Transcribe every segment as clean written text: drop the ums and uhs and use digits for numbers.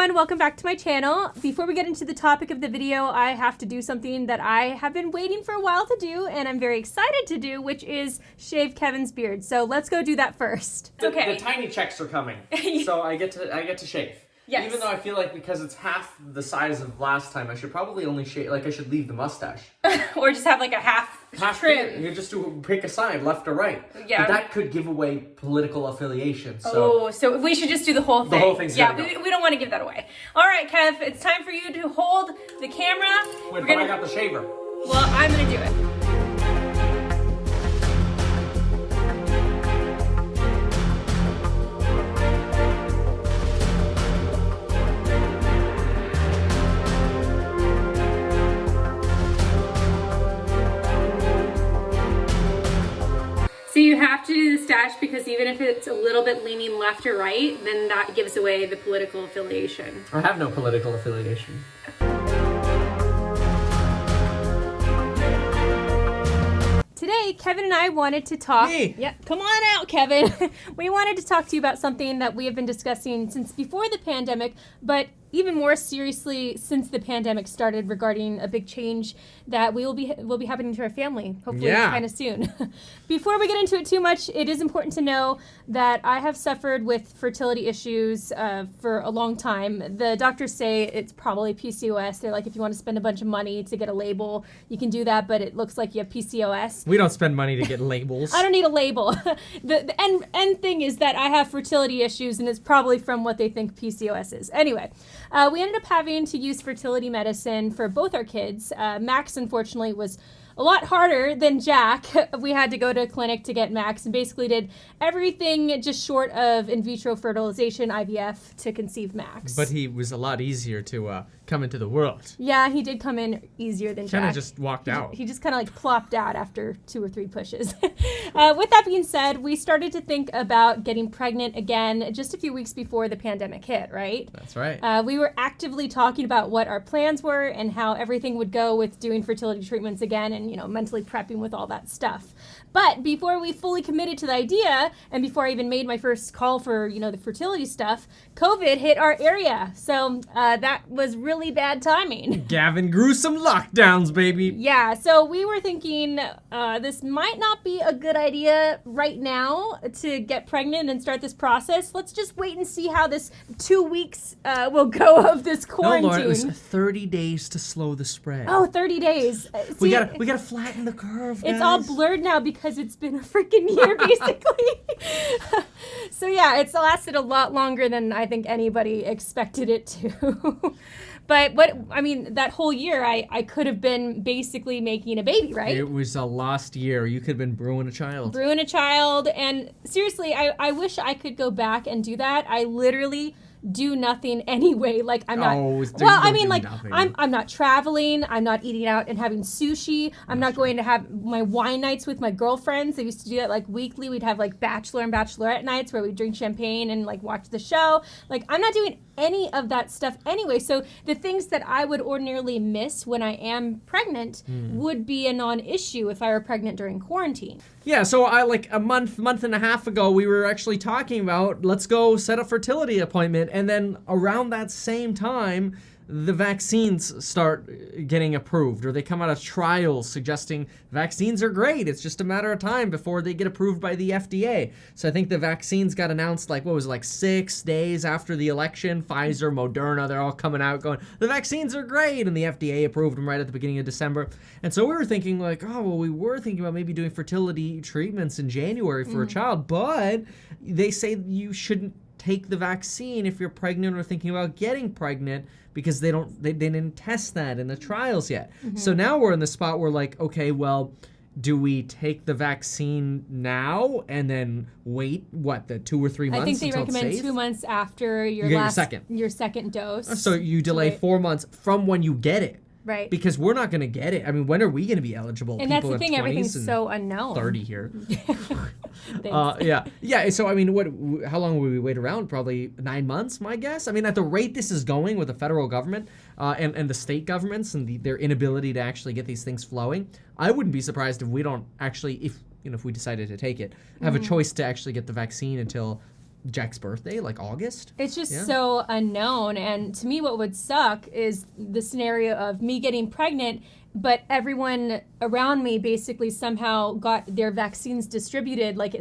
everyone, welcome back to my channel. Before we get into the topic of the video, I have to do something that I have been waiting for a while to do, and I'm very excited to do, which is shave Kevin's beard. So let's go do that first. The tiny checks are coming, so I get to shave. Yes. Even though I feel like because it's half the size of last time, I should probably only shave, like I should leave the mustache. Or just have like a half trim. You just pick a side, left or right. Yeah. But that could give away political affiliation. So. So we should just do the whole thing. The whole thing's Yeah, gotta go. we don't want to give that away. All right, Kev, it's time for you to hold the camera. Wait, but I got the shaver. Well, I'm going to do it. So you have to do the stash because even if it's a little bit leaning left or right, then that gives away the political affiliation. I have no political affiliation. Today, Kevin and I wanted to talk. Hey. Yeah, come on out, Kevin. We wanted to talk to you about something that we have been discussing since before the pandemic, but even more seriously since the pandemic started, regarding a big change that will be happening to our family, hopefully kind of soon. Before we get into it too much, it is important to know that I have suffered with fertility issues for a long time. The doctors say it's probably PCOS. They're like, if you want to spend a bunch of money to get a label, you can do that, but it looks like you have PCOS. We don't spend money to get labels. I don't need a label. The end thing is that I have fertility issues, and it's probably from what they think PCOS is. Anyway, we ended up having to use fertility medicine for both our kids. Max, unfortunately, was a lot harder than Jack. We had to go to a clinic to get Max and basically did everything just short of in vitro fertilization, IVF, to conceive Max. But he was a lot easier to come into the world. Yeah, he did come in easier than Jack. Kind of just walked out. He just kind of like plopped out after 2 or 3 pushes. With that being said, we started to think about getting pregnant again just a few weeks before the pandemic hit, right? That's right. We were actively talking about what our plans were and how everything would go with doing fertility treatments again and, mentally prepping with all that stuff. But before we fully committed to the idea and before I even made my first call for, the fertility stuff, COVID hit our area. So that was really bad timing. Gavin grew some lockdowns, baby. Yeah, so we were thinking this might not be a good idea right now to get pregnant and start this process. Let's just wait and see how this 2 weeks will go of this quarantine. No, Lauren, it was 30 days to slow the spread. Oh, 30 days. We gotta flatten the curve, guys. It's all blurred now because it's been a freaking year, basically. So yeah, it's lasted a lot longer than I think anybody expected it to. But that whole year, I could have been basically making a baby, right? It was a lost year. You could have been brewing a child. And seriously, I wish I could go back and do that. I literally do nothing anyway. Like I'm not. I'm not traveling. I'm not eating out and having sushi. I'm not going to have my wine nights with my girlfriends. I used to do that like weekly. We'd have like bachelor and bachelorette nights where we drink champagne and like watch the show. Like I'm not doing any of that stuff anyway. So the things that I would ordinarily miss when I am pregnant would be a non-issue if I were pregnant during quarantine. Yeah, so a month and a half ago, we were actually talking about let's go set a fertility appointment, and then around that same time, the vaccines start getting approved, or they come out of trials suggesting vaccines are great. It's just a matter of time before they get approved by the FDA. So I think the vaccines got announced 6 days after the election. Pfizer, Moderna, they're all coming out going, the vaccines are great, and the FDA approved them right at the beginning of December. And so we were thinking we were thinking about maybe doing fertility treatments in January for a child, but they say you shouldn't take the vaccine if you're pregnant or thinking about getting pregnant, because they didn't test that in the trials yet. So now we're in the spot where okay, well, do we take the vaccine now and then wait the 2 or 3 months? I think they recommend 2 months after your second dose. So you delay 4 months from when you get it. Right. Because we're not going to get it. I mean, when are we going to be eligible? And that's the thing, everything's so unknown. 30 here. Thanks. Yeah. So, I mean, how long will we wait around? Probably 9 months, my guess. I mean, at the rate this is going with the federal government and the state governments and their inability to actually get these things flowing, I wouldn't be surprised if we don't actually, if we decided to take it, have a choice to actually get the vaccine until Jack's birthday, like August? It's just so unknown. And to me, what would suck is the scenario of me getting pregnant, but everyone around me basically somehow got their vaccines distributed, like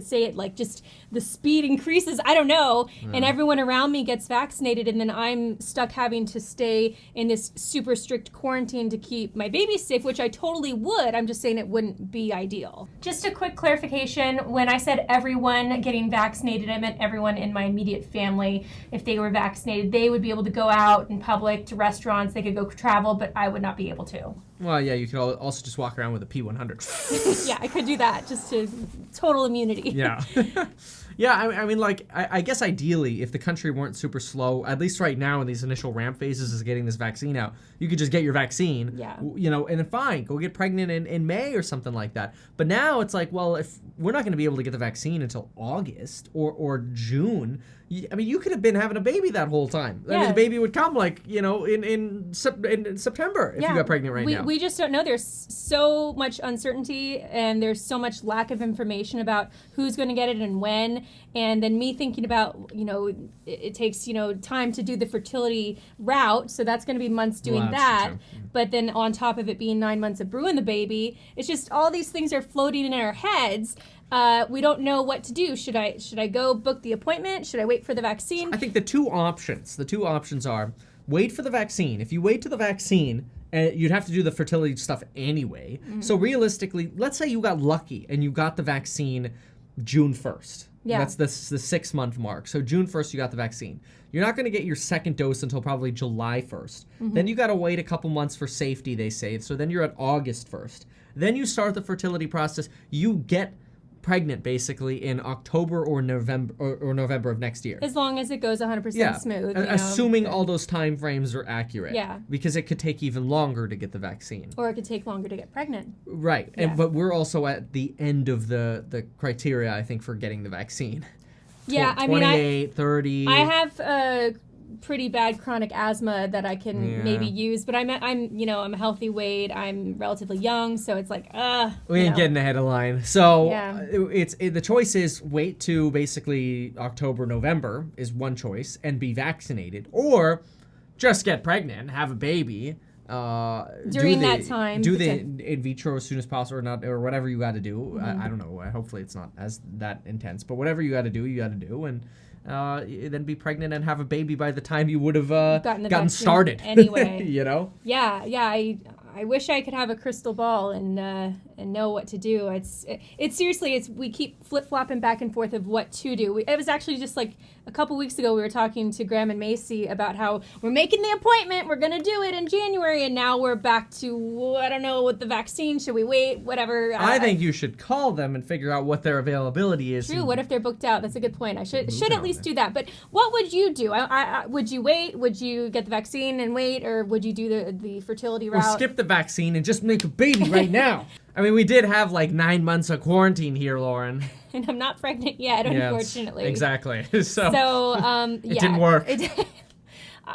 just the speed increases, I don't know, and everyone around me gets vaccinated, and then I'm stuck having to stay in this super strict quarantine to keep my baby safe, which I totally would. I'm just saying it wouldn't be ideal. Just a quick clarification, when I said everyone getting vaccinated, I meant everyone in my immediate family. If they were vaccinated, they would be able to go out in public to restaurants, they could go travel, but I would not be able to. Well, yeah, you could also just walk around with a P100. Yeah, I could do that just to total immunity. Yeah. Yeah, I mean, like, I guess ideally, if the country weren't super slow, at least right now in these initial ramp phases is getting this vaccine out, you could just get your vaccine, you know, and then fine, go get pregnant in May or something like that. But now it's like, well, if we're not going to be able to get the vaccine until August or June, I mean, you could have been having a baby that whole time. I mean, the baby would come, like, you know, in September if you got pregnant now. We just don't know. There's so much uncertainty, and there's so much lack of information about who's going to get it and when. And then me thinking about, you know, it takes, you know, time to do the fertility route. So that's going to be months doing that. But then on top of it being 9 months of brewing the baby, it's just all these things are floating in our heads. We don't know what to do. Should I go book the appointment? Should I wait for the vaccine? I think the two options are wait for the vaccine. If you wait to the vaccine, you'd have to do the fertility stuff anyway. So realistically, let's say you got lucky and you got the vaccine June 1st. Yeah. That's the 6 month mark. So June 1st, you got the vaccine. You're not going to get your second dose until probably July 1st. Then you got to wait a couple months for safety, they say. So then you're at August 1st. Then you start the fertility process. You get pregnant basically in October or November or November of next year. As long as it goes 100% smooth. Assuming all those time frames are accurate. Yeah. Because it could take even longer to get the vaccine. Or it could take longer to get pregnant. Right. Yeah. But we're also at the end of the criteria, I think, for getting the vaccine. Yeah, 28, 30. I have pretty bad chronic asthma that I can maybe use, but I'm a healthy weight. I'm relatively young, so it's like we ain't getting ahead of line. So the choice is wait to basically October, November is one choice and be vaccinated, or just get pregnant, have a baby. During that time, do the in vitro as soon as possible, or whatever you got to do. I don't know. Hopefully, it's not as that intense, but whatever you got to do, and then be pregnant and have a baby by the time you would have gotten started. Anyway, you know. Yeah. I wish I could have a crystal ball and know what to do. It's seriously, we keep flip-flopping back and forth of what to do. It was actually just like a couple weeks ago we were talking to Graham and Macy about how we're making the appointment, we're going to do it in January, and now we're back to, I don't know, with the vaccine, should we wait, whatever. I think you should call them and figure out what their availability is. True, what if they're booked out? That's a good point. I should at least do that. But what would you do? Would you wait? Would you get the vaccine and wait, or would you do the fertility route? Or skip the vaccine and just make a baby right now. I mean, we did have like 9 months of quarantine here, Lauren. And I'm not pregnant yet, unfortunately. Exactly. So it didn't work.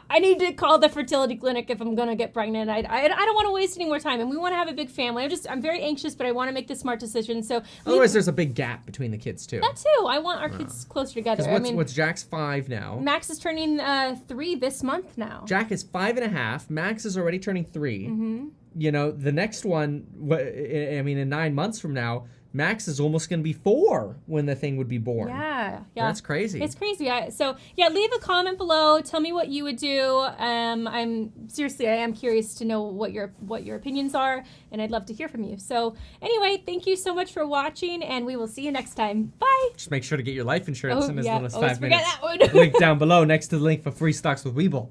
I need to call the fertility clinic if I'm going to get pregnant. I don't want to waste any more time, and we want to have a big family. I'm very anxious, but I want to make the smart decision. So otherwise, there's a big gap between the kids too. That too. I want our kids closer together. What's Jack's 5 now? Max is turning 3 this month now. Jack is 5.5. Max is already turning 3. You know, the next one, I mean, in 9 months from now, Max is almost going to be 4 when the thing would be born. Yeah. That's crazy. It's crazy. Leave a comment below. Tell me what you would do. I am curious to know what your opinions are, and I'd love to hear from you. So anyway, thank you so much for watching, and we will see you next time. Bye. Just make sure to get your life insurance in as little as 5 minutes. Forget that one. Link down below next to the link for free stocks with Weeble.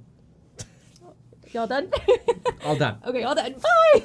Y'all done? All done. Okay, all done. Bye.